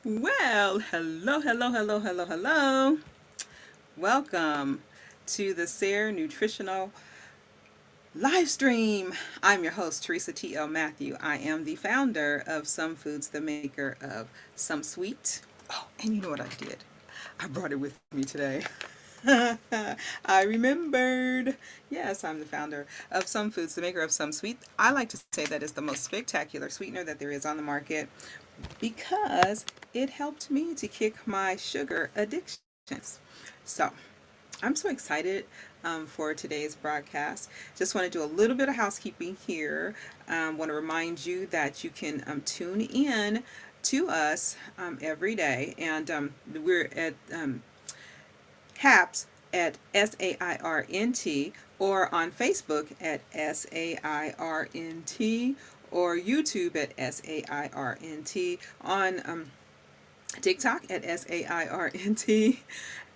Well, hello. Welcome to the SARE Nutritional live stream. I'm your host, Teresa T.L. Matthew. I am the founder of Some Foods, the maker of Some Sweet. Oh, and you know what I did? I brought it with me today. I remembered. Yes, I'm the founder of Some Foods, the maker of Some Sweet. I like to say that it's the most spectacular sweetener that there is on the market because it helped me to kick my sugar addictions. So, I'm so excited for today's broadcast. Just want to do a little bit of housekeeping here. Want to remind you that you can tune in to us every day, and we're at HAPS at SAIRNT or on Facebook at SAIRNT or YouTube at SAIRNT on TikTok at SAIRNT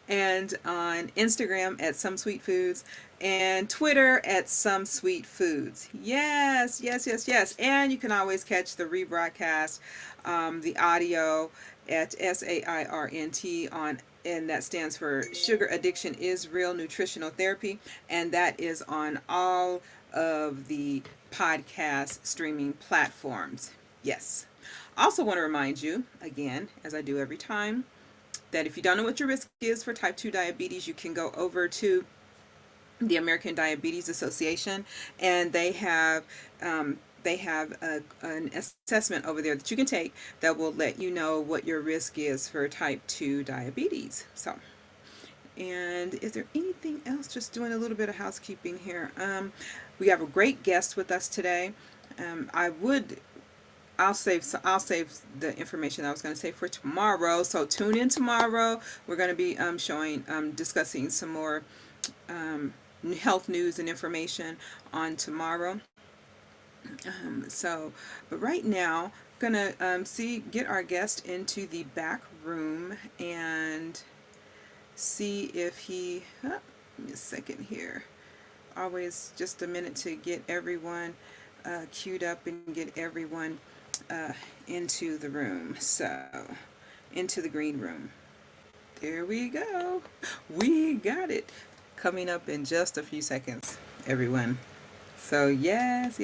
and on Instagram at Some Sweet Foods and Twitter at Some Sweet Foods. Yes. And you can always catch the rebroadcast, the audio at SAIRNT on, and that stands for Sugar Addiction is Real Nutritional Therapy, and that is on all of the podcast streaming platforms. Yes. Also want to remind you, again, as I do every time, that if you don't know what your risk is for type 2 diabetes, you can go over to the American Diabetes Association, and they have an assessment over there that you can take that will let you know what your risk is for type 2 diabetes. So, and is there anything else? Just doing a little bit of housekeeping here. We have a great guest with us today. I would I'll save the information I was going to say for tomorrow. So tune in tomorrow. We're going to be discussing some more health news and information on tomorrow. But right now, I'm going to get our guest into the back room and see if he. Give me a second here. Always just a minute to get everyone queued up and get everyone into the room. So, into the green room. There we go. We got it. Coming up in just a few seconds, everyone. So, yes.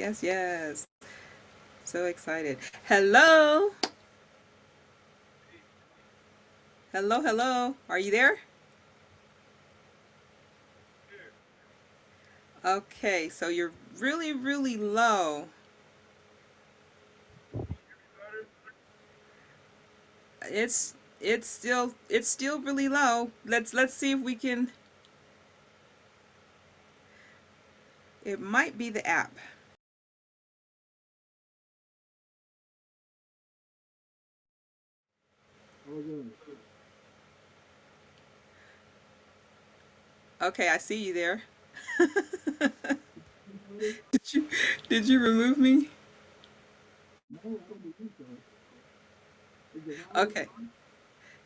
So excited. Hello. Are you there? Okay, so you're really low. It's still really low. Let's see if we can. It might be the app. Okay, I see you there. did you did you remove me? Okay.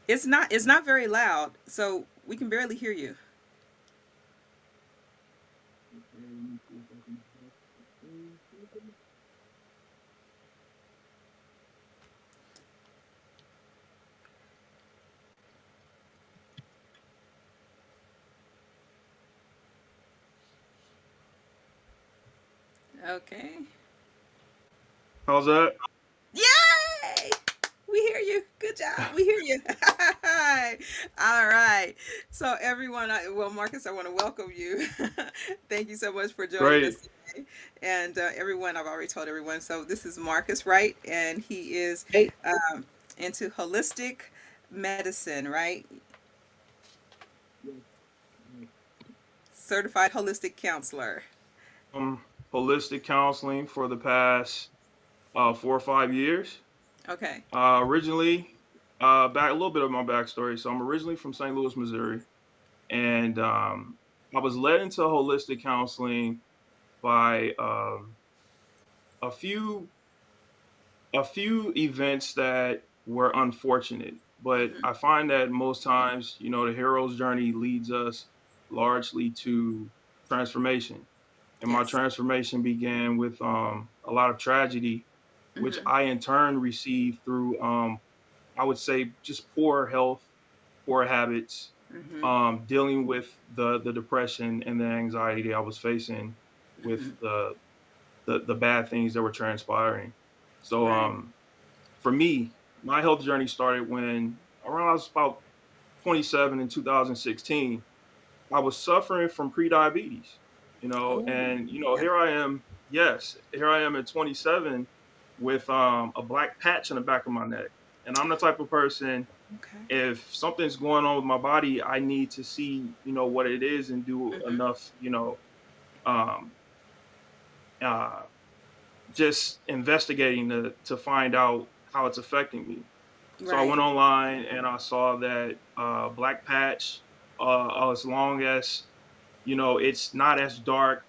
It's not very loud, so we can barely hear you. Okay. How's that? Yay! We hear you. Good job. We hear you. All right. So everyone, well, Marcus, I want to welcome you. Thank you so much for joining us Great. today. And everyone, I've already told everyone. So this is Marcus Wright, and he is um, into holistic medicine, right? Certified holistic counselor. Holistic counseling for the past 4 or 5 years. Okay. Originally, back a little bit of my backstory. So I'm originally from St. Louis, Missouri, and I was led into holistic counseling by a few a few events that were unfortunate. But Hmm. I find that most times, the hero's journey leads us largely to transformation. And my Yes. transformation began with a lot of tragedy, which Hmm. I in turn received through I would say just poor health, poor habits, Mm-hmm. dealing with the depression and the anxiety that I was facing with Mm-hmm. the bad things that were transpiring. So Right. for me, my health journey started when around I was about 27 in 2016. I was suffering from prediabetes, Oh, and yeah. here I am. Yes, here I am at 27 with a black patch in the back of my neck, and I'm the type of person. Okay. If something's going on with my body, I need to see, what it is and do Mm-hmm. enough, um, uh, just investigating to find out how it's affecting me. So I Right. went online and I saw that black patch, as long as it's not as dark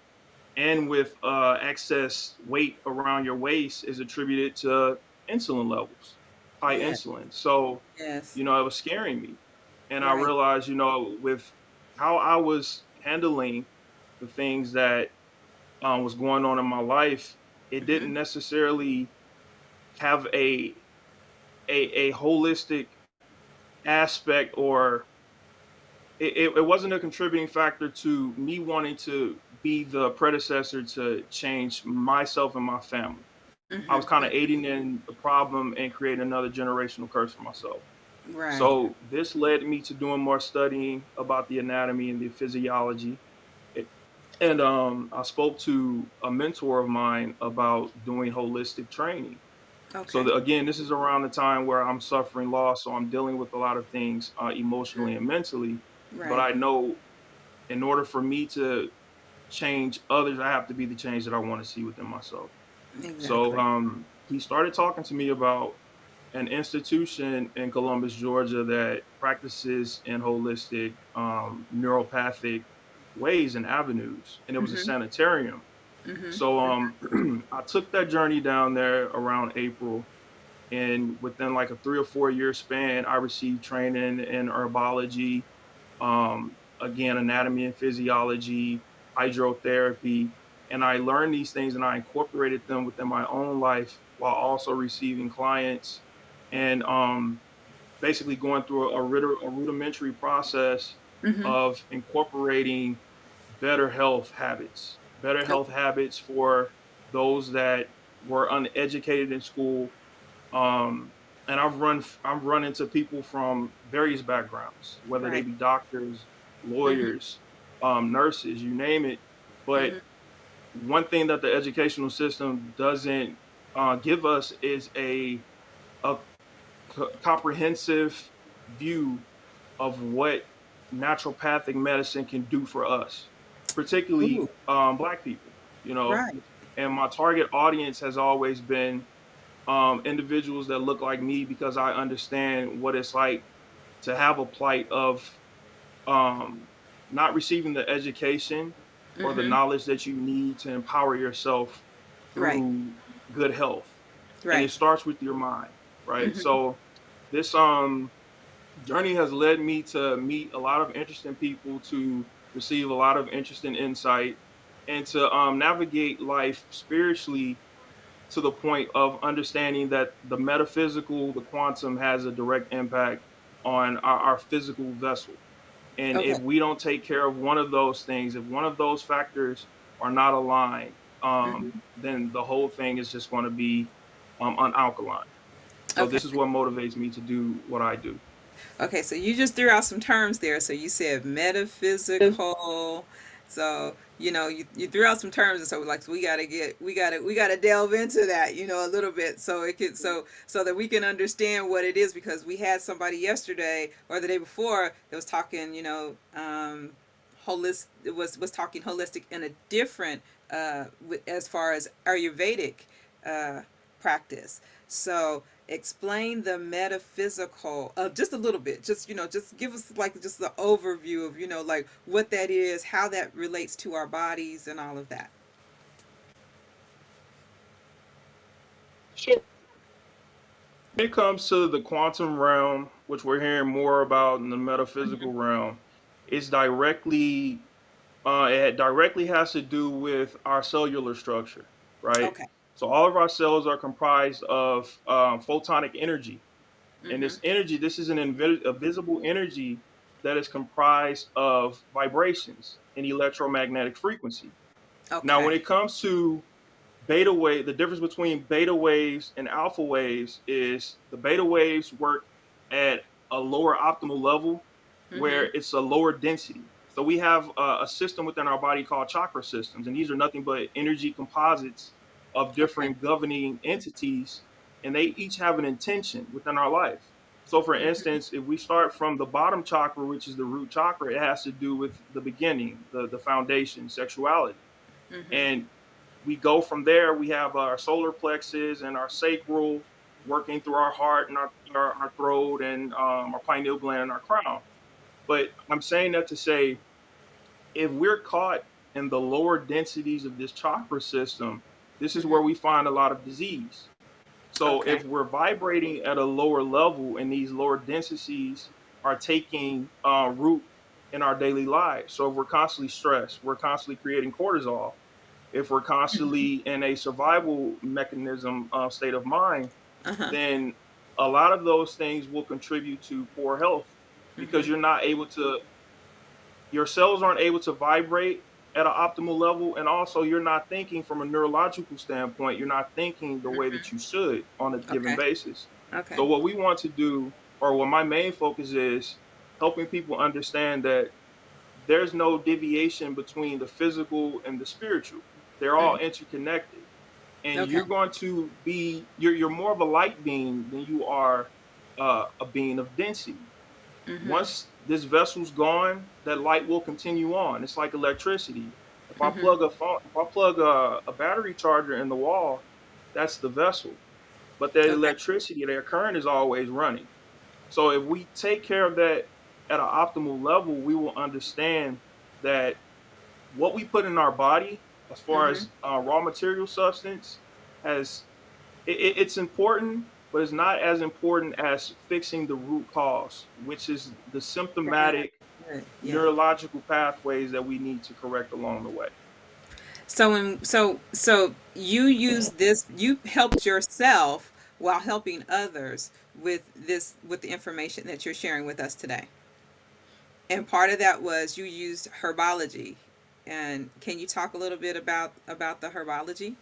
and with excess weight around your waist is attributed to insulin levels, high Yeah. insulin. So, Yes. it was scaring me. And I Right. realized, with how I was handling the things that was going on in my life, it Mm-hmm. didn't necessarily have a holistic aspect, or it wasn't a contributing factor to me wanting to be the predecessor to change myself and my family. I was kind Mm-hmm. of aiding in the problem and creating another generational curse for myself. Right. So this led me to doing more studying about the anatomy and the physiology. It- And I spoke to a mentor of mine about doing holistic training. So Okay. again, this is around the time where I'm suffering loss, so I'm dealing with a lot of things emotionally and mentally. But Right. I know in order for me to change others, I have to be the change that I want to see within myself. So Exactly. he started talking to me about an institution in Columbus, Georgia that practices in holistic neuropathic ways and avenues, and it was a Mm-hmm. sanitarium. Mm-hmm. So I took that journey down there around April, and within like a 3 or 4 year span, I received training in herbology, again, anatomy and physiology, hydrotherapy. And I learned these things and I incorporated them within my own life while also receiving clients and basically going through a rudimentary process Mm-hmm. of incorporating better Okay. health habits for those that were uneducated in school. And I've run into people from various backgrounds, whether they Right. be doctors, Mm-hmm. lawyers, nurses, you name it. But Mm-hmm. one thing that the educational system doesn't give us is a comprehensive view of what naturopathic medicine can do for us, Ooh. particularly Black people. You know, Right. and my target audience has always been individuals that look like me because I understand what it's like to have a plight of um, not receiving the education or the Mm-hmm. knowledge that you need to empower yourself Right. through good health. And Right. it starts with your mind, right? Mm-hmm. So this journey has led me to meet a lot of interesting people, to receive a lot of interesting insight, and to navigate life spiritually to the point of understanding that the metaphysical, the quantum has a direct impact on our physical vessel. And Okay. if we don't take care of one of those things, if one of those factors are not aligned, Mm-hmm. then the whole thing is just going to be unalkaline. So Okay. this is what motivates me to do what I do. Okay, so you just threw out some terms there. So you said metaphysical. So, you threw out some terms, and so like so we gotta delve into that, a little bit, so it could so that we can understand what it is, because we had somebody yesterday or the day before that was talking, holistic, was talking holistic in a different as far as Ayurvedic uh practice. So explain the metaphysical just a little bit, just give us like just the overview of like what that is, how that relates to our bodies and all of that. So when it comes to the quantum realm, which we're hearing more about in the metaphysical realm, it's it directly has to do with our cellular structure, right? Okay. So all of our cells are comprised of photonic energy. And Mhm. this energy, this is a visible energy that is comprised of vibrations and electromagnetic frequency. Now, when Okay. it comes to beta wave, the difference between beta waves and alpha waves is the beta waves work at a lower optimal level where Mhm. it's a lower density. So we have a system within our body called chakra systems, and these are nothing but energy composites of Okay. different governing entities, and they each have an intention within our life. So, for Mhm. instance, if we start from the bottom chakra, which is the root chakra, it has to do with the beginning, the foundation, sexuality. Mhm. And we go from there. We have our solar plexus and our sacral working through our heart and our throat and our pineal gland and our crown. But I'm saying that to say, if we're caught in the lower densities of this chakra system, this is where Mhm. we find a lot of disease. So Okay. if we're vibrating at a lower level and these lower densities are taking root in our daily lives, so if we're constantly stressed, we're constantly creating cortisol, if we're Mhm. constantly in a survival mechanism state of mind, Uh-huh. then a lot of those things will contribute to poor health because Mhm. you're not able to, your cells aren't able to vibrate at an optimal level. And also, you're not thinking from a neurological standpoint, you're not thinking the way that Mhm. you should on a given Okay. basis. So, Okay. what we want to do, or what my main focus is, helping people understand that there's no deviation between the physical and the spiritual. They're all Mhm. interconnected. And Okay. you're going to be, you're more of a light being than you are a being of density. Mhm. Once this vessel's gone, that light will continue on. It's like electricity. If I Mhm. plug a phone, if I plug a battery charger in the wall, that's the vessel. But that Okay. electricity, that current is always running. So if we take care of that at an optimal level, we will understand that what we put in our body, as far Mhm. as raw material substance, has it's important, but it's not as important as fixing the root cause, which is the Right. symptomatic Good. Yeah. neurological pathways that we need to correct along the way. So you use this, you helped yourself while helping others with this, with the information that you're sharing with us today. And part of that was you used herbology. And can you talk a little bit about the herbology?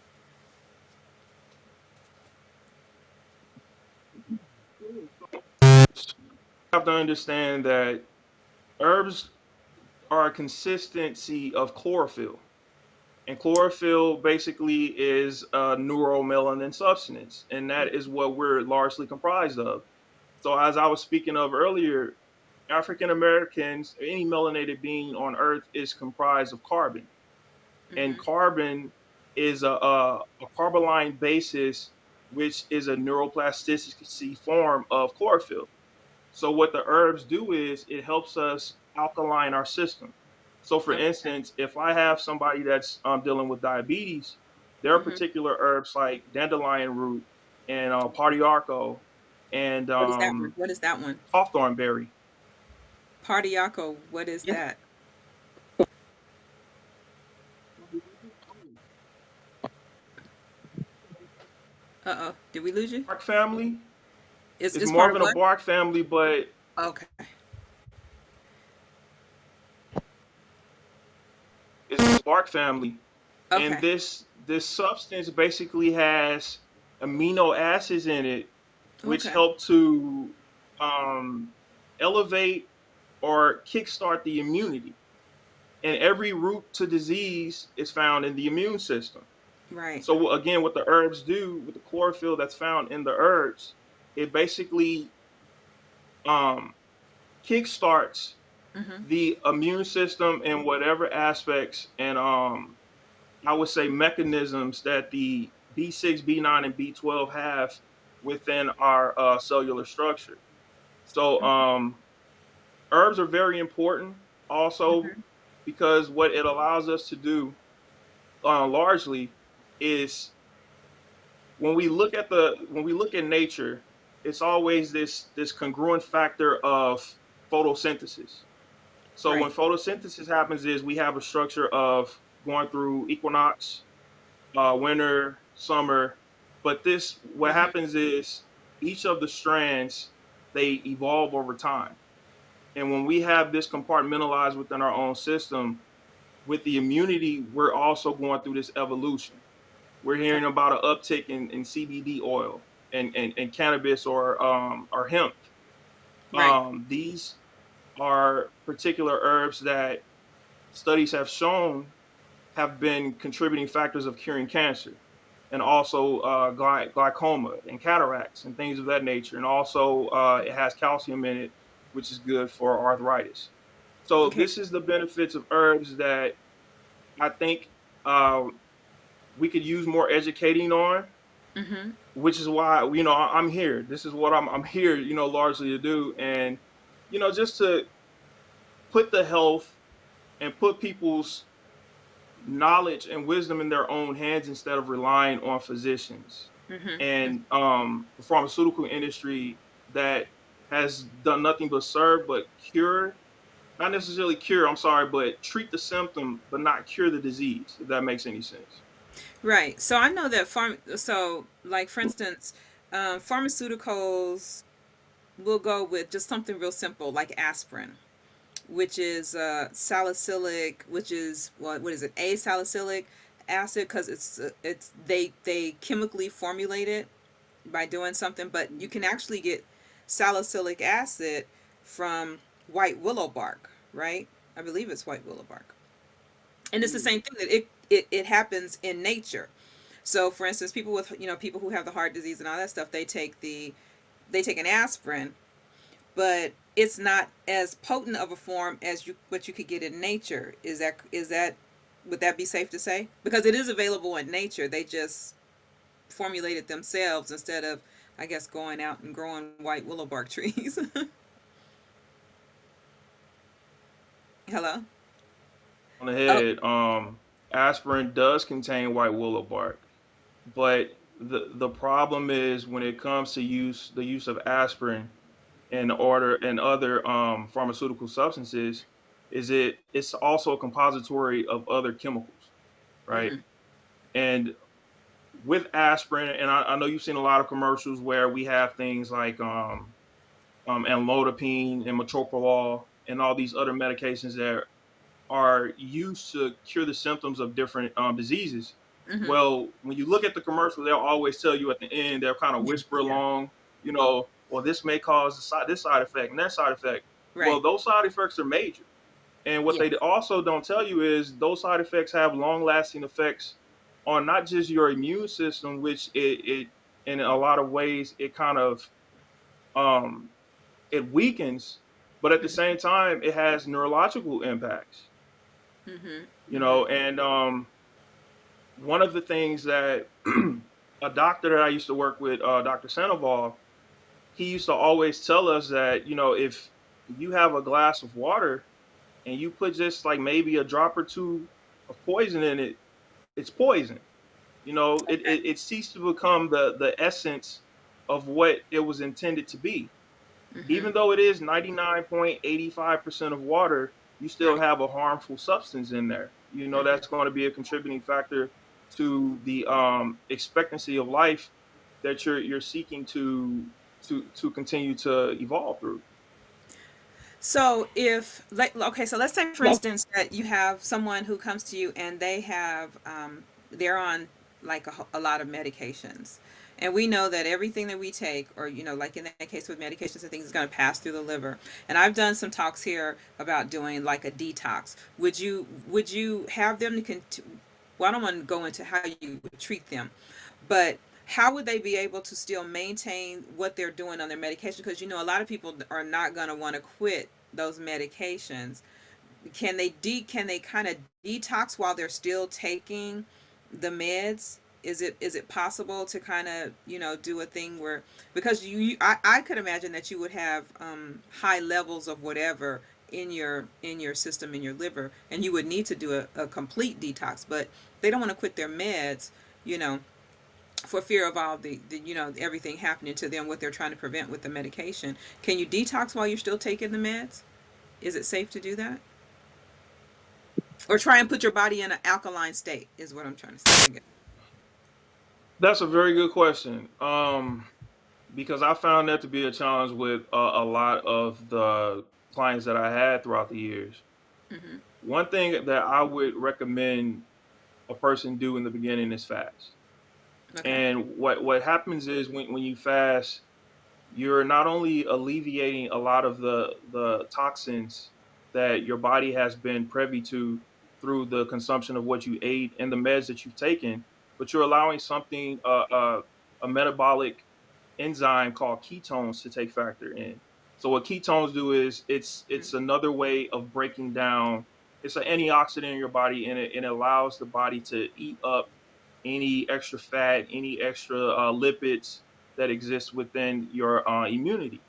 You have to understand that herbs are a consistency of chlorophyll. And chlorophyll basically is a neuromelanin substance, and that is what we're largely comprised of. So, as I was speaking of earlier, African Americans, any melanated being on Earth, is comprised of carbon, and Mhm. carbon is a carboline basis, which is a neuroplasticity form of chlorophyll. So what the herbs do is it helps us alkaline our system. So for Okay. instance, if I have somebody that's dealing with diabetes, there are Mhm. particular herbs like dandelion root and partiarco and What is that one? What is that one? hawthorn berry. Pardiaco, what is Yeah. that? Uh-oh. Did we lose you? Bark family is It's more part of of in a what? bark family, but Okay. it's bark family. And Okay. this substance basically has amino acids in it, which Okay. help to um, elevate or kickstart the immunity. And every root to disease is found in the immune system. Right. So again, what the herbs do with the chlorophyll that's found in the herbs, it basically um, kickstarts Mhm. the immune system in whatever aspects and I would say mechanisms that the B6, B9, and B12 have within our cellular structure. So herbs are very important also Mhm. because what it allows us to do largely is when we look at nature, it's always this congruent factor of photosynthesis. So when Right. photosynthesis happens is we have a structure of going through equinox, winter, summer. But this, what Mhm. happens is each of the strands. they evolve over time. And when we have this compartmentalized within our own system, with the immunity, we're also going through this evolution. We're Okay. hearing about an uptick in CBD oil and cannabis or hemp. Right. These are particular herbs that studies have shown have been contributing factors of curing cancer and also glaucoma and cataracts and things of that nature. And also, it has calcium in it, which is good for arthritis. So, Okay. this is the benefits of herbs that I think uh, we could use more educating on, Mm-hmm. which is why I'm here. This is what I'm here, largely to do, and just to put the health and put people's knowledge and wisdom in their own hands instead of relying on physicians Mm-hmm. and the pharmaceutical industry that has done nothing but serve but cure, not necessarily cure, I'm sorry, but treat the symptom but not cure the disease, if that makes any sense. Right. So I know that so like for instance, pharmaceuticals will go with just something real simple like aspirin, which is salicylic, which is what is it? A salicylic acid, because it's they chemically formulate it by doing something, but you can actually get salicylic acid from white willow bark, right? I believe it's white willow bark. And it's the Mm. same thing that it happens in nature. So for instance, people with people who have the heart disease and all that stuff, they take an aspirin, but it's not as potent of a form as what you could get in nature. Is that would that be safe to say? Because it is available in nature. They just formulate it themselves instead of, I guess, going out and growing white willow bark trees. Hello? On the Oh, head, aspirin does contain white willow bark, but the problem is when it comes to the use of aspirin and order and other pharmaceutical substances, it's also a compository of other chemicals, right? mm-hmm, And with aspirin, and I know you've seen a lot of commercials where we have things like amlodipine and metoprolol and all these other medications that are used to cure the symptoms of different diseases. mm-hmm. Well, when you look at the commercial, they'll always tell you at the end, they'll kind of whisper Yeah. along, well, this may cause this side effect and that side effect. Right. Well, those side effects are major. And what Yeah. they also don't tell you is those side effects have long lasting effects on not just your immune system, which it in a lot of ways, it kind of um, it weakens, but at the Mm-hmm, same time, it has neurological impacts, mm-hmm, mm-hmm. and one of the things that a doctor that I used to work with, Dr. Sandoval, he used to always tell us that, if you have a glass of water and you put just like maybe a drop or two of poison in it, it's poison. It ceased to become the essence of what it was intended to be. Mm-hmm. Even though it is 99.85% of water, you still Right. have a harmful substance in there. Mm-hmm. That's going to be a contributing factor to the expectancy of life that you're seeking to continue to evolve through. So if like okay, so let's say for instance that you have someone who comes to you and they're on like a lot of medications. And we know that everything that we take, or like in that case with medications and things, is going to pass through the liver. And I've done some talks here about doing like a detox. Would you have them well, I don't want to go into how you would treat them, but how would they be able to still maintain what they're doing on their medication? Because a lot of people are not going to want to quit those medications. Can they kind of detox while they're still taking the meds? Is it possible to kind of do a thing where, because I could imagine that you would have high levels of whatever in your system, in your liver, and you would need to do a complete detox, but they don't want to quit their meds, you know for fear of all the everything happening to them, what they're trying to prevent with the medication. Can you detox while you're still taking the meds? Is it safe to do that? Or try and put your body in an alkaline state, is what I'm trying to say. That's a very good question. because I found that to be a challenge with a lot of the clients that I had throughout the years. Mm-hmm. One thing that I would recommend a person do in the beginning is fast. Okay. And what happens is when you fast, you're not only alleviating a lot of the toxins that your body has been privy to through the consumption of what you ate and the meds that you've taken, but you're allowing something a metabolic enzyme called ketones to take factor in. So what ketones do is it's another way of breaking down. It's an antioxidant in your body, and it allows the body to eat up any extra fat, any extra lipids that exist within your immunity.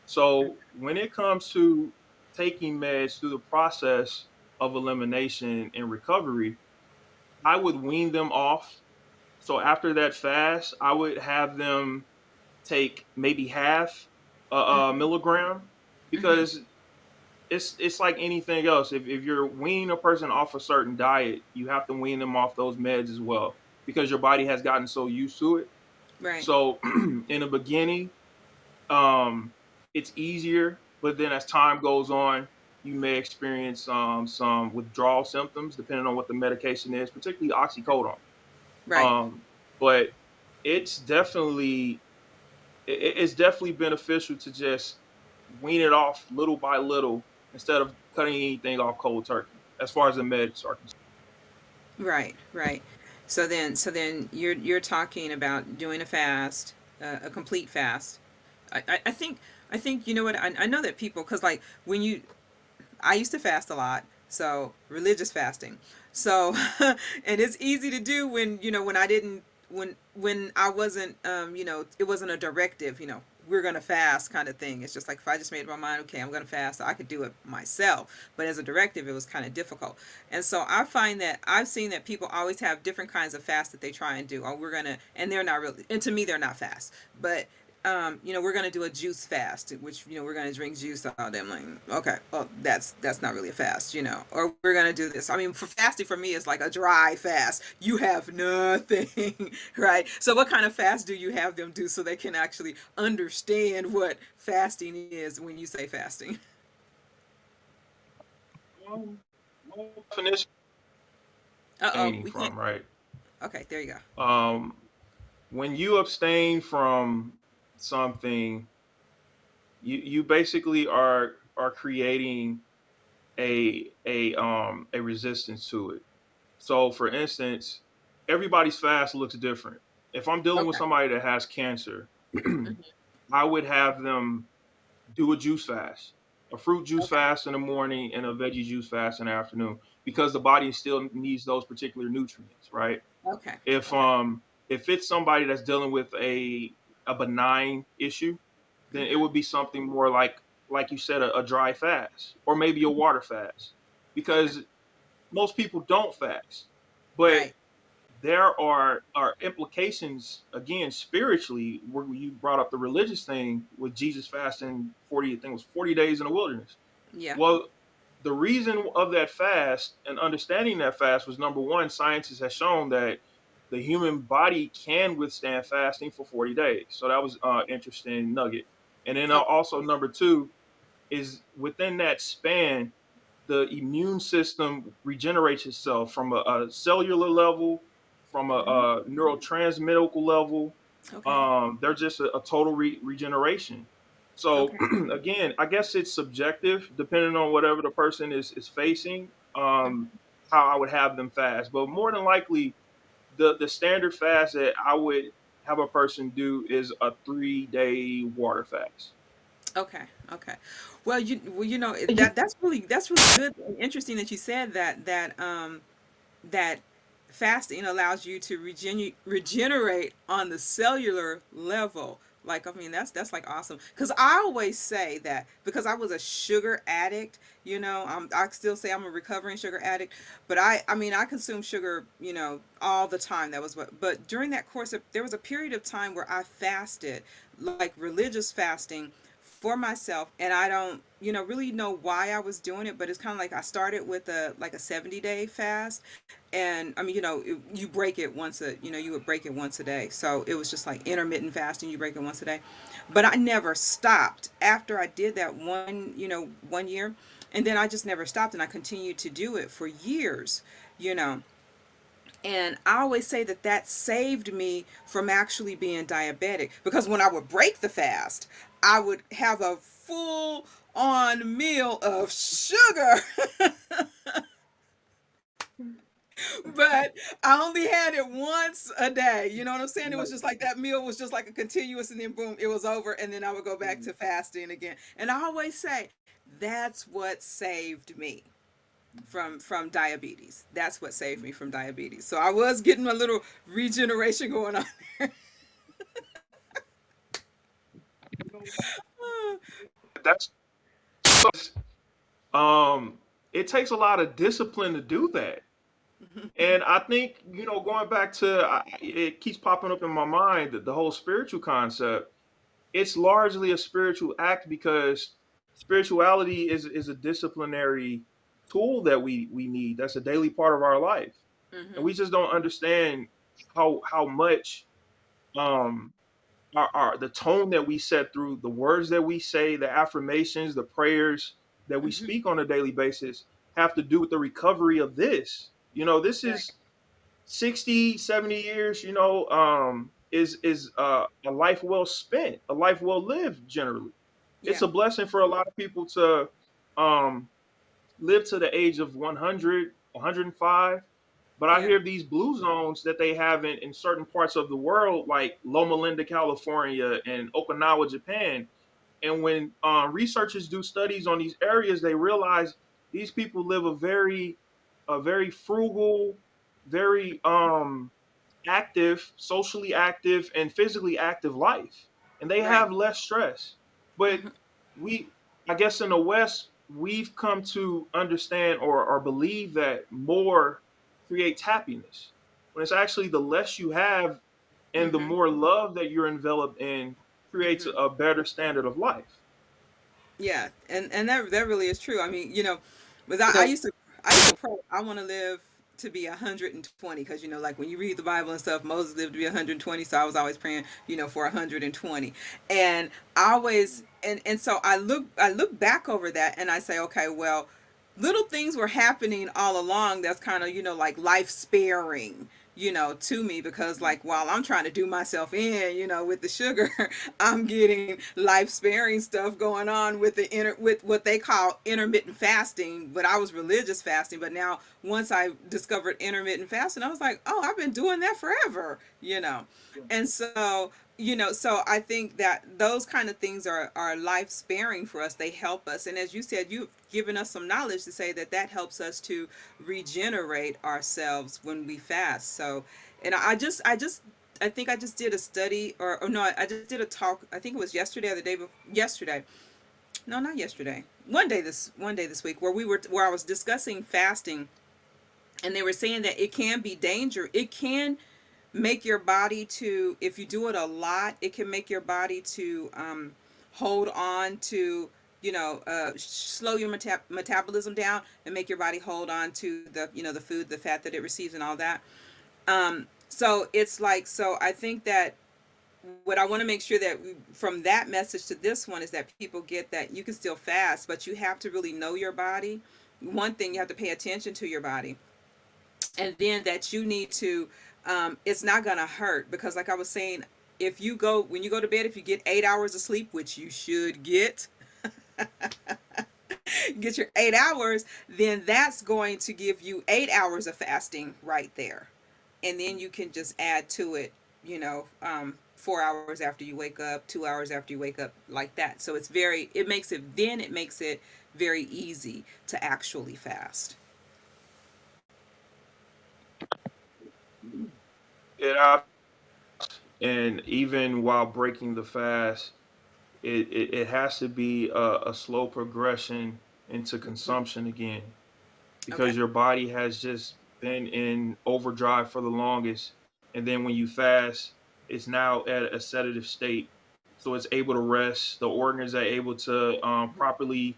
So when it comes to taking meds through the process of elimination and recovery, I would wean them off. So after that fast, I would have them take maybe half a Mm-hmm. milligram, Mm-hmm. because it's like anything else. If you're weaning a person off a certain diet, you have to wean them off those meds as well, because your body has gotten so used to it. Right. So in the beginning, um, it's easier, but then as time goes on, you may experience some withdrawal symptoms depending on what the medication is, particularly oxycodone. Right. Um, but it's definitely it's definitely beneficial to just wean it off little by little instead of cutting anything off cold turkey, as far as the meds are concerned. Right. Right. So then you're talking about doing a fast, a complete fast. I think you know what I know that people, because like when you I used to fast a lot, so religious fasting. So, and it's easy to do when when I didn't when I wasn't it wasn't a directive. We're gonna fast kind of thing. It's just like if I just made up my mind, okay, I'm gonna fast, I could do it myself. But as a directive, it was kind of difficult. And so I find that I've seen that people always have different kinds of fast that they try and do. Oh, we're gonna, and they're not really, and to me, they're not fast. But we're gonna do a juice fast, which we're gonna drink juice all day. I'm like, okay, well, that's not really a fast, Or we're gonna do this. I mean, for fasting for me is like a dry fast. You have nothing, right? So, what kind of fast do you have them do so they can actually understand what fasting is when you say fasting? What definition Uh oh, abstaining we can't. from, right? Okay, there you go. Um, when you abstain from something, you basically are creating a resistance to it. So, for instance, everybody's fast looks different. If I'm dealing with Okay. somebody that has cancer, Hmm. I would have them do a juice fast, a fruit juice Okay. fast in the morning and a veggie juice fast in the afternoon, because the body still needs those particular nutrients, right? Okay. If Okay. um if it's somebody that's dealing with a benign issue, then it Hmm. would be something more like you said, a dry fast or maybe a water fast, Okay. because most people don't fast. But Right. there are implications again spiritually, where you brought up the religious thing with Jesus fasting 40, I think it was 40 days in the wilderness. Yeah. Well, the reason of that fast and understanding that fast was, number one, science has shown that the human body can withstand fasting for 40 days. So that was interesting nugget. And then Okay. also number two is, within that span, the immune system regenerates itself from a cellular level, from Hmm. a neurotransmitter level. Okay. They're just a total regeneration. So Okay. again, I guess it's subjective depending on whatever the person is facing. Mhm. How I would have them fast, but more than likely, the standard fast that I would have a person do is a 3-day water fast. Okay. Okay. Well, that's really good and interesting that you said that fasting allows you to regenerate on the cellular level. Like, I mean, that's like awesome. Because I always say that because I was a sugar addict. I still say I'm a recovering sugar addict. But I mean, I consume sugar, all the time. That was what. But during that course, there was a period of time where I fasted, like religious fasting, for myself, and I don't, really know why I was doing it, but it's kind of like I started with a like a 70-day fast, and I mean, you break it once a, you would break it once a day, so it was just like intermittent fasting. You break it once a day, but I never stopped after I did that 1 year, and then I just never stopped, and I continued to do it for years, you know. And I always say that that saved me from actually being diabetic, because when I would break the fast, I would have a full on meal of sugar. But I only had it once a day. You know what I'm saying? It was Right. just like that meal was just like a continuous, and then boom, it was over. And then I would go back Mhm. to fasting again. And I always say that's what saved me from diabetes. That's what saved me from diabetes. So I was getting a little regeneration going on. You know, that's um, it takes a lot of discipline to do that. And I think, going back to, it keeps popping up in my mind that the whole spiritual concept, it's largely a spiritual act because spirituality is a disciplinary tool that we need. That's a daily part of our life. And Hmm. we just don't understand how much um the tone that we set through the words that we say, the affirmations, the prayers that we Hmm. speak on a daily basis have to do with the recovery of this. This Right. is 60, 70 years, is a life well spent, a life well lived generally. It's Yeah. a blessing for a lot of people to um live to the age of 100, 105. But I Yeah. hear these blue zones that they have in certain parts of the world, like Loma Linda, California, and Okinawa, Japan. And when researchers do studies on these areas, they realize these people live a very frugal, very active, socially active, and physically active life, and they Right. have less stress. But Hmm. we, I guess, in the West, we've come to understand or believe that more creates happiness, when it's actually the less you have and the Hmm. more love that you're enveloped in creates Hmm. a better standard of life. Yeah, and that really is true. I mean, but I used to pray I want to live to be 120, because like when you read the Bible and stuff, Moses lived to be 120, so I was always praying, for 120. And I always and so I look back over that, and I say, okay, well, little things were happening all along that's kind of, like life sparing, to me, because like while I'm trying to do myself in, with the sugar, I'm getting life sparing stuff going on with with what they call intermittent fasting. But I was religious fasting, but now once I discovered intermittent fasting, I was like, oh, I've been doing that forever. And so I think that those kind of things are life sparing for us. They help us, and as you said, you've given us some knowledge to say that that helps us to regenerate ourselves when we fast. So, and I think I just did a study, or no, I just did a talk. I think it was yesterday or the day before. Yesterday, no, not yesterday. One day this week, where I was discussing fasting, and they were saying that it can be danger. It can make your body to, if you do it a lot, it can make your body to hold on to, slow your metabolism down, and make your body hold on to the food, the fat that it receives, and all that. So it's like, so I think that what I want to make sure that from that message to this one is that people get that you can still fast, but you have to really know your body. One thing, you have to pay attention to your body, and then that you need to, it's not going to hurt, because like I was saying, if you go when you go to bed, if you get 8 hours of sleep, which you should get your 8 hours, then that's going to give you 8 hours of fasting right there. And then you can just add to it, 4 hours after you wake up, 2 hours after you wake up, like that. So it makes it very easy to actually fast. Yeah, and even while breaking the fast, it has to be a slow progression into Hmm. consumption again, Okay. because your body has just been in overdrive for the longest. And then when you fast, it's now at a sedative state. so it's able to rest. The organs are able to properly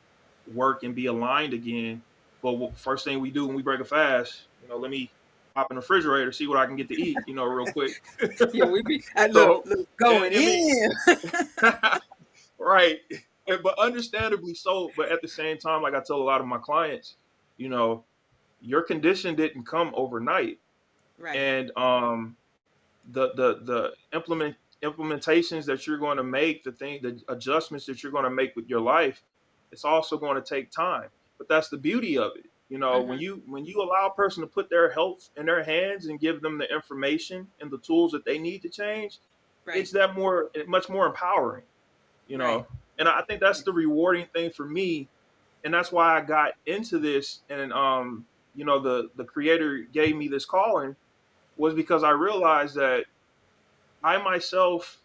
work and be aligned again. But first thing we do when we break a fast, let me hop in the refrigerator, see what I can get to eat, real quick. Yeah, we be So, look and going I mean, in. right, but understandably so. But at the same time, like I tell a lot of my clients, you know, your condition didn't come overnight, Right. and the implementations that you're going to make, the adjustments that you're going to make with your life, it's also going to take time. But that's the beauty of it. When Mhm. you allow a person to put their health in their hands and give them the information and the tools that they need to change, Right. it's much more empowering. you Right. know and I think that's the rewarding thing for me, and that's why I got into this. And the creator gave me this calling, was because I realized that I myself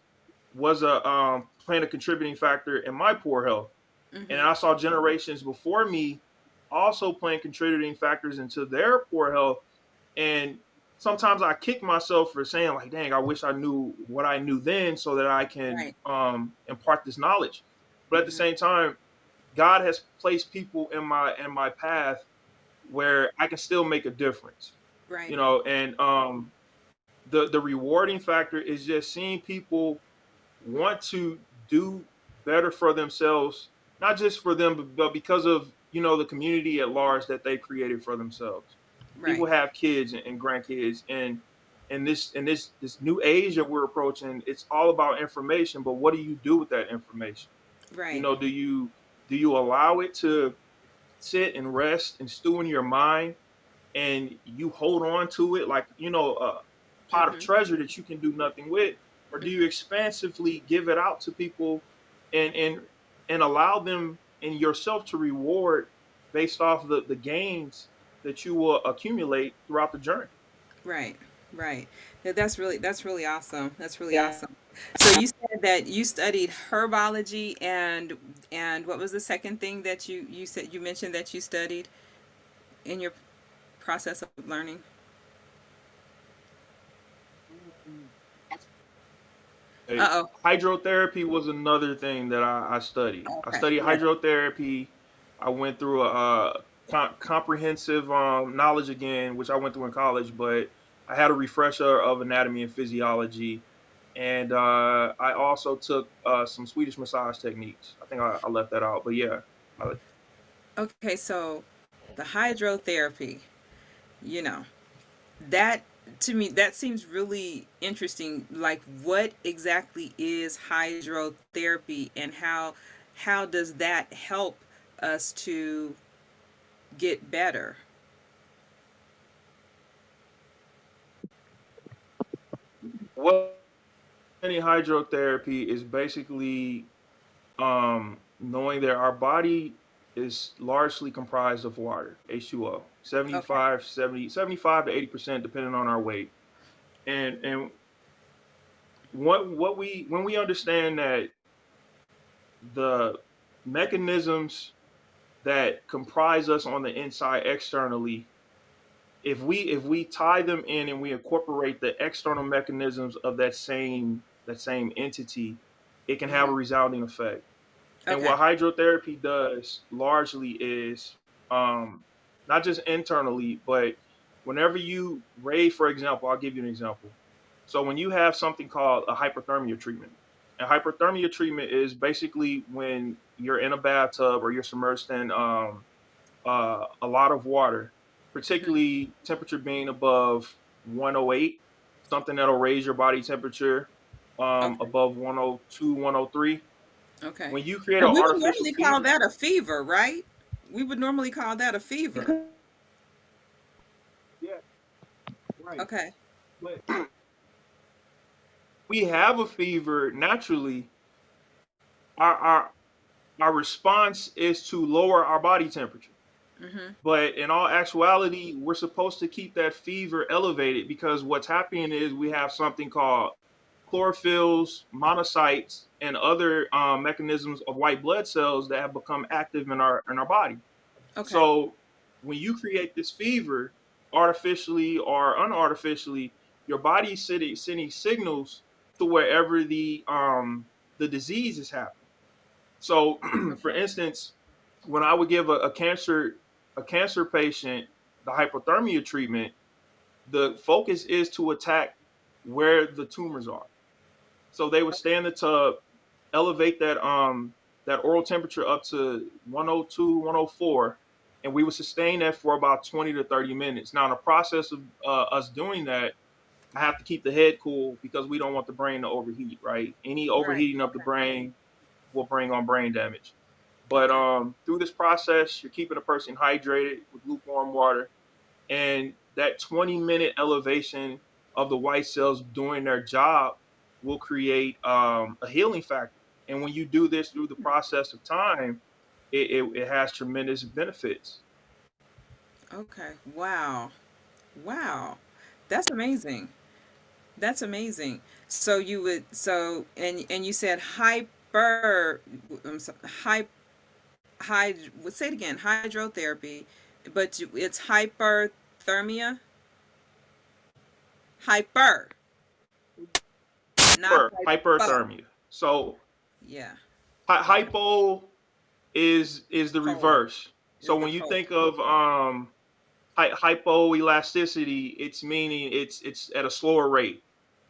was a playing a contributing factor in my poor health, and Mhm. I saw generations before me also playing contributing factors into their poor health. And sometimes I kick myself for saying, like, dang, I wish I knew what I knew then so that I can Right. impart this knowledge. But at the Mhm. same time, God has placed people in my path where I can still make a difference. Right. And the rewarding factor is just seeing people want to do better for themselves, not just for them, but because of the community at large that they created for themselves. People Right. have kids and grandkids, and this new age that we're approaching, it's all about information. But what do you do with that information? Right. Do you allow it to sit and rest and stew in your mind, and you hold on to it like a pot of Mhm. treasure that you can do nothing with? Or do you Mhm. expansively give it out to people, and allow them and yourself to reward based off the gains that you will accumulate throughout the journey? Right. Right. That's really awesome. That's really Yeah. awesome. So you said that you studied herbology and what was the second thing that you said you mentioned that you studied in your process of learning? Hey, Uh-oh. hydrotherapy was another thing that I studied. I Okay. studied Yeah. hydrotherapy. I went through a comprehensive knowledge again, which I went through in college, but I had a refresher of anatomy and physiology. And I also took some Swedish massage techniques. I think I left that out, but yeah. I, Okay, so the hydrotherapy, you know, that to me that seems really interesting. Like what exactly is hydrotherapy and how does that help us to get better? what any hydrotherapy is basically knowing that our body is largely comprised of water, H2O, Okay. 75 to 80%, depending on our weight. And what we when we understand that the mechanisms that comprise us on the inside externally, if we tie them in and we incorporate the external mechanisms of that same entity, it can have a Mhm. resounding effect. And Okay. what hydrotherapy does largely is not just internally, but whenever you raise, for example, I'll give you an example. So when you have something called a hyperthermia treatment, a hyperthermia treatment is basically when you're in a bathtub or you're submerged in a lot of water, Mhm. particularly temperature being above 108, something that'll raise your body temperature Okay. above 102, 103. Okay. When you create an And we would artificial normally call fever, that a fever, right? We would normally call that a fever. yeah, right. Okay. But we have a fever naturally. Our response is to lower our body temperature. Mhm. But in all actuality, we're supposed to keep that fever elevated, because what's happening is we have something called chlorophylls, monocytes, and other mechanisms of white blood cells that have become active in our body. Okay. So when you create this fever, artificially or unartificially, your body is sending signals to wherever the the disease is happening. So, for Okay. instance, when I would give a cancer patient the hypothermia treatment, the focus is to attack where the tumors are. So they would stay in the tub, elevate that oral temperature up to 102, 104, and we would sustain that for about 20 to 30 minutes. Now, in the process of us doing that, I have to keep the head cool because we don't want the brain to overheat, right? Any Right. overheating of the Okay. brain will bring on brain damage. But Okay. through this process, you're keeping a person hydrated with lukewarm water, and that 20-minute elevation of the white cells doing their job will create a healing factor. And when you do this through the process of time, it has tremendous benefits. Okay. Wow. Wow. That's amazing. That's amazing. So you would and you said hyper I'm so, hy say it again, hydrotherapy, but it's hyperthermia, hyper, not hypo. Hyperthermia. So Yeah. Okay. hypo is the Cold reverse. So is the when you cold. think of hypoelasticity, it's meaning it's at a slower rate.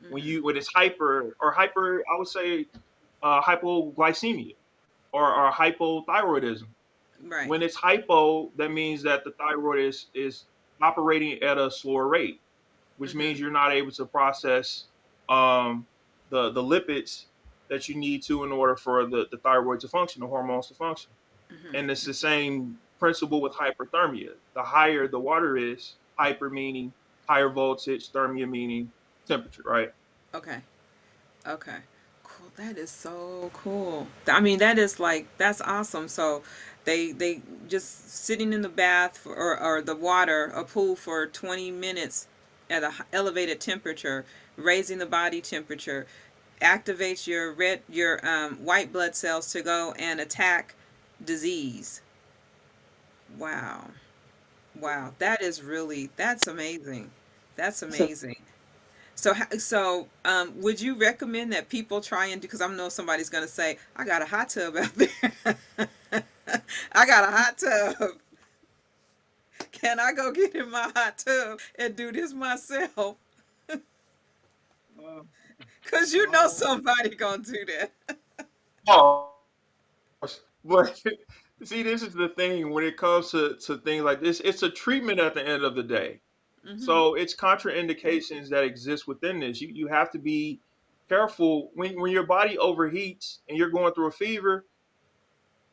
When it's hyper, I would say hypoglycemia or hypothyroidism. Right. When it's hypo, that means that the thyroid is operating at a slower rate, which Mm-hmm. means you're not able to process um, the lipids that you need to in order for the thyroid to function, the hormones to function. And Mm-hmm. it's the same principle with hyperthermia. The higher the water is, hyper meaning higher voltage, thermia meaning temperature, right? Okay. Okay. Cool. That is so cool. I mean, that is like that's awesome. So they just sitting in the bath or the water, a pool for 20 minutes at a elevated temperature, raising the body temperature, activates your white blood cells to go and attack disease. Wow. Wow. That is really that's amazing. That's amazing. Would you recommend that people try and do? Because I know somebody's going to say, "I got a hot tub out there. I got a hot tub. Can I go get in my hot tub and do this myself?" Uh, Because you know well, somebody gonna do that. oh, but see, this is the thing when it comes to things like this, it's a treatment at the end of the day. Hmm. So it's contraindications that exist within this. You have to be careful when your body overheats and you're going through a fever.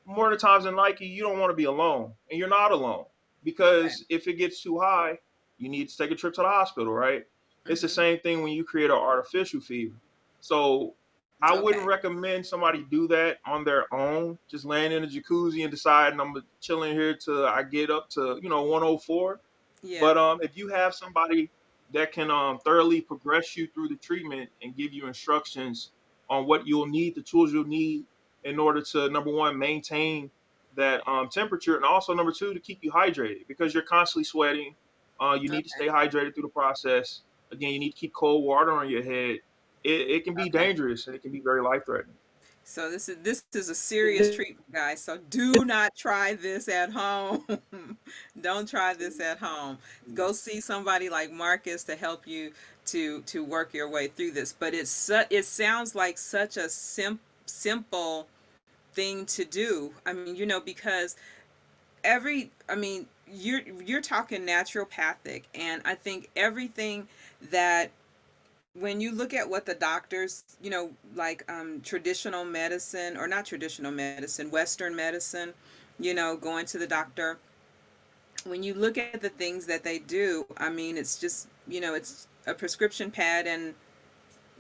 More of the times than likely, you don't want to be alone, and you're not alone Okay. because if it gets too high, you need to take a trip to the hospital, right? It's the Hmm. same thing when you create an artificial fever. So I wouldn't Okay. recommend somebody do that on their own, just laying in a jacuzzi and deciding I'm chilling here till I get up to 104. Yeah. But if you have somebody that can thoroughly progress you through the treatment and give you instructions on what you'll need, the tools you'll need in order to number one maintain that temperature, and also number two to keep you hydrated because you're constantly sweating. You need to Okay. stay hydrated through the process. Again, you need to keep cold water on your head. It can be Okay. dangerous and it can be very life threatening. So this is a serious treatment, guys. So do not try this at home. Don't try this at home. Go see somebody like Marcus to help you to work your way through this. But it sounds like such a simple thing to do. I mean, because I mean, you're talking naturopathic, and I think everything that when you look at what the doctors, like traditional medicine or not traditional medicine, Western medicine, going to the doctor, when you look at the things that they do, I mean, it's just, it's a prescription pad and,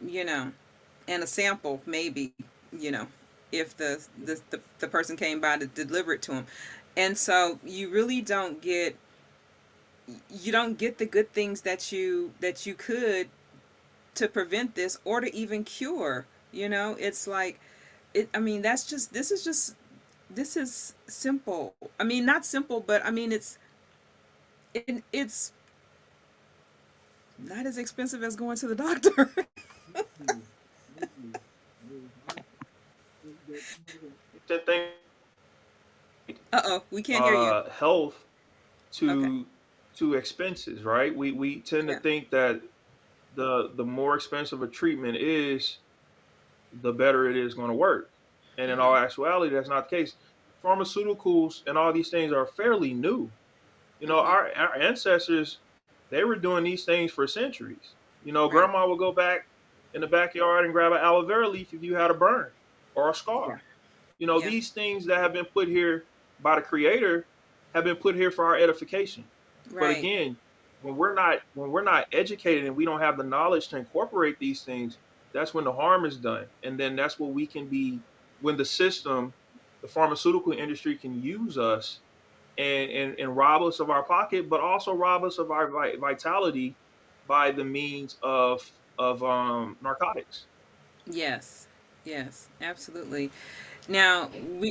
you know, and a sample, maybe, you know, if the person came by to deliver it to them. And so you don't get the good things that you could to prevent this or to even cure. It's like I mean, this is simple. I mean, not simple, but I mean it's not as expensive as going to the doctor. Mm-mm. Mm-mm. No, it's not. to think Uh-oh, we can't hear you. health Okay. to expenses, right? We tend to Yeah. think that the more expensive a treatment is, the better it is going to work. And in all Mhm. actuality, that's not the case. Pharmaceuticals and all these things are fairly new. You know, Mhm. our ancestors, they were doing these things for centuries. You know, Right. grandma would go back in the backyard and grab an aloe vera leaf if you had a burn or a Yeah. scar. You know, Yeah. these things that have been put here by the creator have been put here for our edification. But Right. again, when we're not educated and we don't have the knowledge to incorporate these things, that's when the harm is done. And then that's what we can be when the system, the pharmaceutical industry can use us and rob us of our pocket, but also rob us of our vitality by the means of narcotics. Yes. Yes. Absolutely. Now,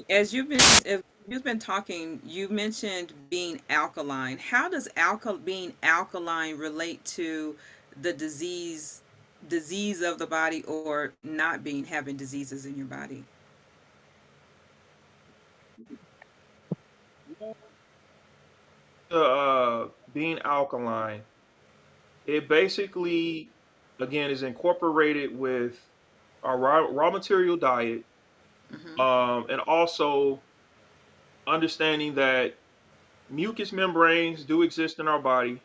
as you've been talking, you mentioned being alkaline. How does being alkaline relate to the disease of the body, or not being having diseases in your body? Being alkaline, it basically, again, is incorporated with our raw material diet, Mhm. and also understanding that mucous membranes do exist in our body,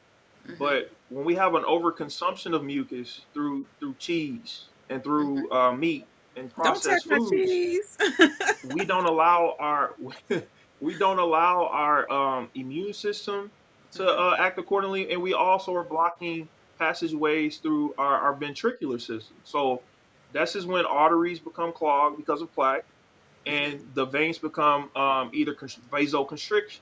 Mhm. but when we have an overconsumption of mucus through cheese and Mhm. through meat and Don't touch processed my foods, cheese. we don't allow our we don't allow our immune system to Mhm. act accordingly, and we also are blocking passageways through our ventricular system. So this is when arteries become clogged because of plaque, Mhm. and the veins become either vasoconstriction.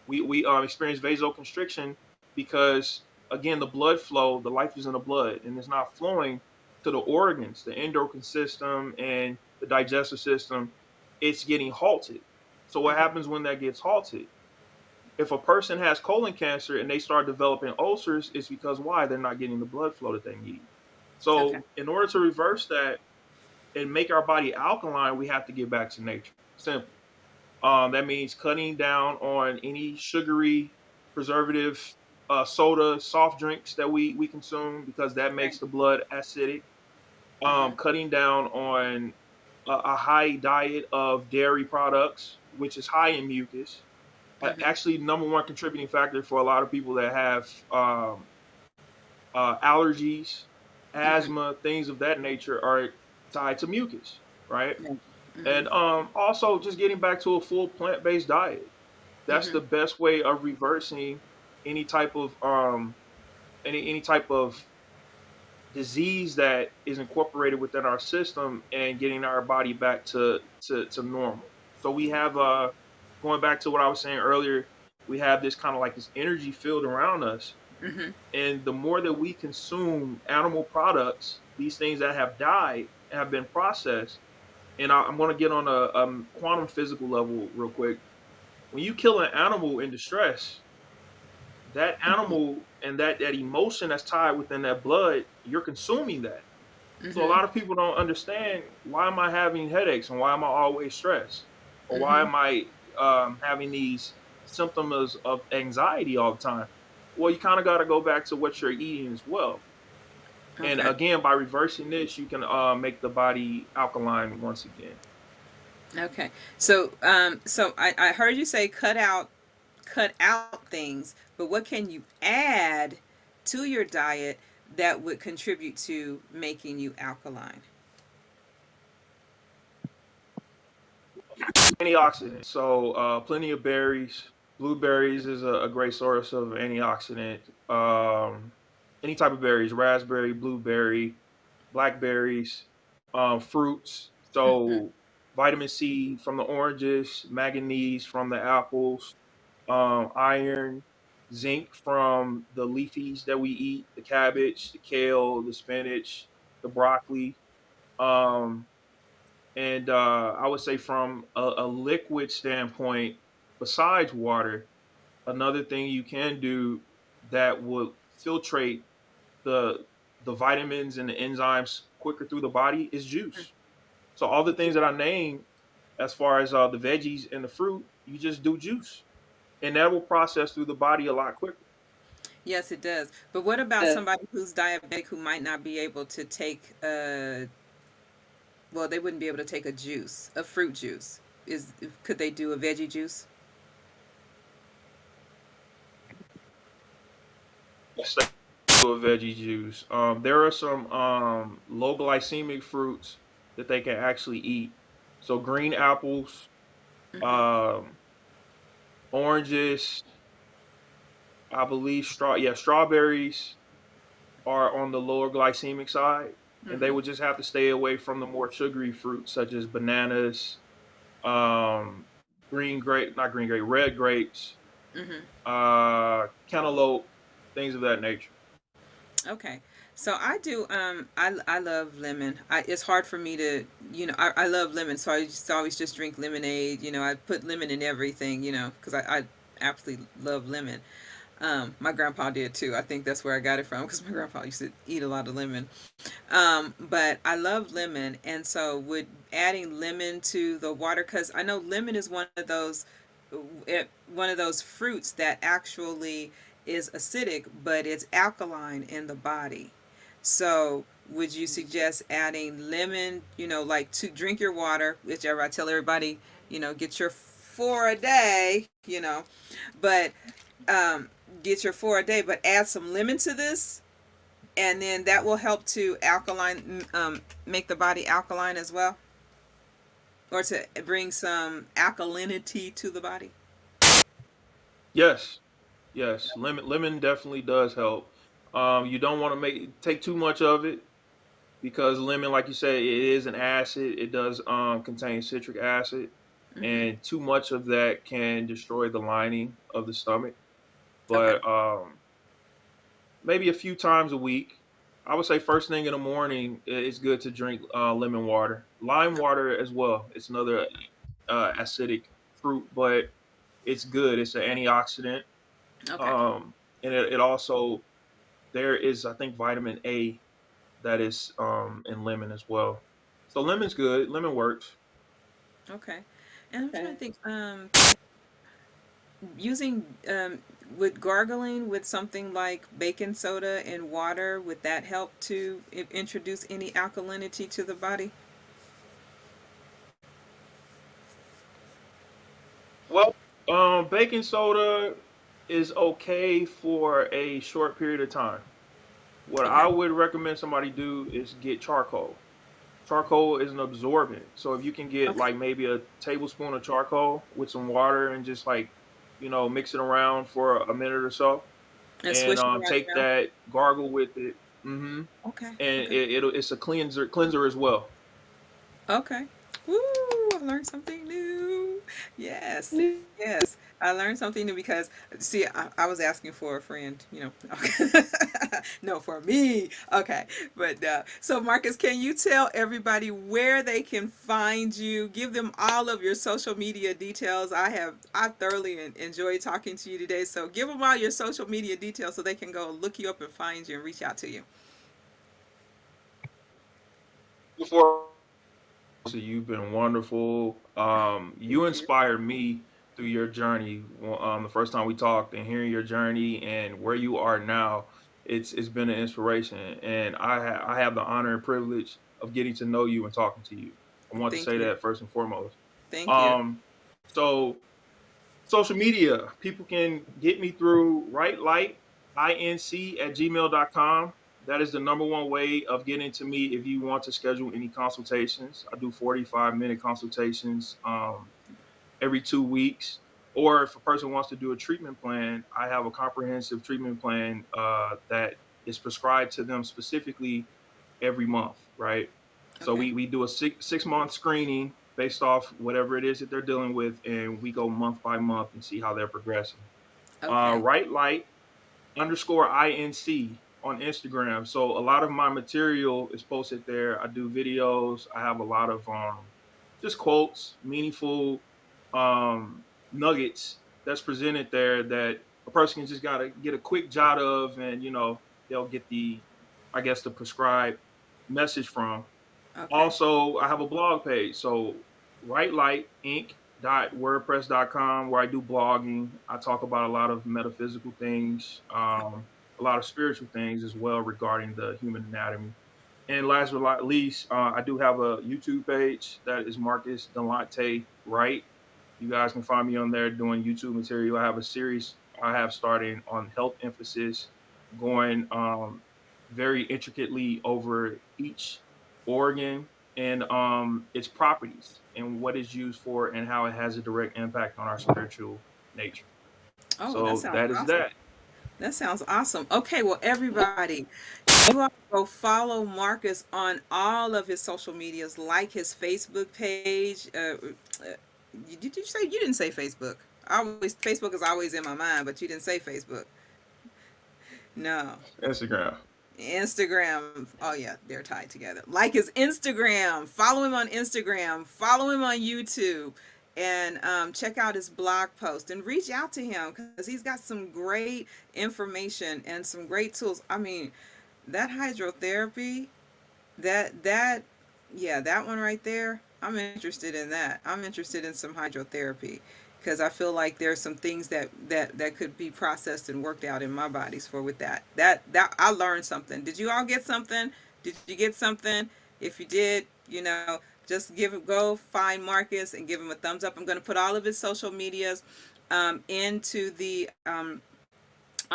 We experience vasoconstriction because, again, the blood flow, the life is in the blood, and it's not flowing to the organs, the endocrine system and the digestive system. It's getting halted. So what Mhm. happens when that gets halted? If a person has colon cancer and they start developing ulcers, it's because why? They're not getting the blood flow that they need. Okay. So in order to reverse that and make our body alkaline, we have to get back to nature. Simple. That means cutting down on any sugary, preservative, soda, soft drinks that we consume because that Right. makes the blood acidic. Mhm. Cutting down on a high diet of dairy products, which is high in mucus. Mhm. Actually, number one contributing factor for a lot of people that have allergies, Mhm. asthma, things of that nature are tied to mucus, right? Right. And Mhm. also just getting back to a full plant-based diet. That's the Mhm. best way of reversing any type of any type of disease that is incorporated within our system and getting our body back to normal. So we have going back to what I was saying earlier, we have this kind of like this energy field around us. Mhm. And the more that we consume animal products, these things that have died and have been processed, and I'm going to get on a quantum physical level real quick. When you kill an animal in distress, that Mhm. animal and that emotion that's tied within that blood, you're consuming that. So a Mhm. lot of people don't understand, why am I having headaches and why am I always stressed, or why Mhm. am I having these symptoms of anxiety all the time? Well, you kind of got to go back to what you're eating as well. And Okay. again, by reversing this, you can make the body alkaline once again. Okay. So I heard you say cut out things, but what can you add to your diet that would contribute to making you alkaline? Antioxidants. So plenty of berries. Blueberries is a great source of antioxidant. Any type of berries, raspberry, blueberry, blackberries, fruits. Mhm. So vitamin C from the oranges, manganese from the apples, iron, zinc from the leafies that we eat, the cabbage, the kale, the spinach, the broccoli. Um, and I would say from a liquid standpoint, besides water, another thing you can do that will filtrate the vitamins and the enzymes quicker through the body is juice. So all the things that I named As far as the veggies and the fruit, you just do juice, and that will process through the body a lot quicker. Yes, it does. But what about somebody who's diabetic who might not be able to take well, they wouldn't be able to take a juice, a fruit juice. Is Could they do a veggie juice? Let's say do a veggie juice. There are some low glycemic fruits that they can actually eat. So green apples, Mhm. um, oranges, I believe strawberries are on the lower glycemic side, and they Mhm. would just have to stay away from the more sugary fruits such as bananas, um, not green grape, red grapes, Mhm. cantaloupe, things of that nature. Okay. So I do I love lemon. It's hard for me to, I love lemon, so I just always just drink lemonade, I put lemon in everything, cuz I absolutely love lemon. My grandpa did too. I think that's where I got it from because my grandpa used to eat a lot of lemon. But I love lemon, and so would adding lemon to the water, because I know lemon is one of those fruits that actually is acidic, but it's alkaline in the body. So would you suggest adding lemon? Like to drink your water, whichever I tell everybody, get your four a day. But get your four a day, but add some lemon to this, and then that will help to make the body alkaline as well, or to bring some alkalinity to the body. Yes, yes, lemon definitely does help. You don't want to take too much of it because lemon, like you said, it is an acid. It does contain citric acid, Mm-hmm. and too much of that can destroy the lining of the stomach. Okay. But maybe a few times a week. I would say first thing in the morning, it's good to drink lemon water, lime water as well. It's another acidic fruit, but it's good. It's an antioxidant, Okay. um, and it also there is I think vitamin A that is in lemon as well. So lemon's good. Lemon works. Okay. And I'm trying to think. Using with gargling with something like baking soda and water, would that help to introduce any alkalinity to the body? Well, baking soda is okay for a short period of time. What I Okay. would recommend somebody do is get charcoal. Charcoal is an absorbent. So if you can get Okay. like maybe a tablespoon of charcoal with some water and just like, mix it around for a minute or so And and swish it around take your mouth. that, gargle with it. Okay. And Okay. it's a cleanser as well. Okay. Woo! I learned something new. Yes. Yes. I learned something new because, see, I was asking for a friend, no, for me. Okay. But, so Marcus, can you tell everybody where they can find you? Give them all of your social media details. I thoroughly enjoyed talking to you today. So give them all your social media details so they can go look you up and find you and reach out to you. Before So you've been wonderful. You Thank you. inspired me through your journey. The first time we talked and hearing your journey and where you are now, it's been an inspiration. And I have the honor and privilege of getting to know you and talking to you. I want to Thank say you. that first and foremost. Thank you. Um, so social media, people can get me through Wrightlightinc@gmail.com. That is the number one way of getting to me if you want to schedule any consultations. I do 45-minute consultations every 2 weeks. Or if a person wants to do a treatment plan, I have a comprehensive treatment plan that is prescribed to them specifically every month, right? So Okay. we do a six month screening based off whatever it is that they're dealing with, and we go month by month and see how they're progressing. Okay. Right light underscore inc on Instagram. So a lot of my material is posted there. I do videos. I have a lot of just quotes, meaningful nuggets that's presented there that a person can just gotta get a quick jot of, and they'll get I guess, the prescribed message from. Okay. Also, I have a blog page. So Wrightlightinc.wordpress.com, where I do blogging. I talk about a lot of metaphysical things, a lot of spiritual things as well regarding the human anatomy. And last but not least, I do have a YouTube page that is Marcus Delante Wright. You guys can find me on there doing YouTube material. I have a series I have starting on health emphasis, going very intricately over each organ and its properties and what it's used for and how it has a direct impact on our spiritual nature. Oh, that So sounds that is awesome. that. That sounds awesome. Okay, well, everybody, you all go follow Marcus on all of his social medias, like his Facebook page. Did you say you didn't say Facebook? I always Facebook is always in my mind, but you didn't say Facebook. No. Instagram. Instagram. Oh yeah, they're tied together. Like his Instagram. Follow him on Instagram. Follow him on YouTube. And check out his blog post and reach out to him because he's got some great information and some great tools. I mean, that hydrotherapy, that yeah, that one right there, I'm interested in that. I'm interested in some hydrotherapy because I feel like there's some things that could be processed and worked out in my bodies for with that I learned something. Did you all get something? Did you get something? If you did, just go find Marcus and give him a thumbs up. I'm going to put all of his social medias into the on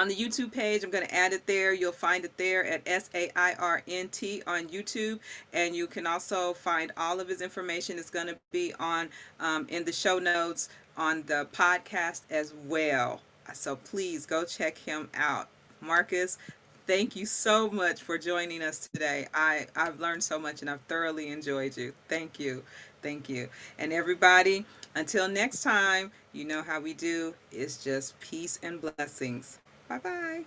the YouTube page. I'm going to add it there. You'll find it there at SAIRNT on YouTube. And you can also find all of his information. It's going to be on in the show notes on the podcast as well. So please go check him out. Marcus, thank you so much for joining us today. I've learned so much and I've thoroughly enjoyed you. Thank you. Thank you. And everybody, until next time, you know how we do. It's just peace and blessings. Bye bye.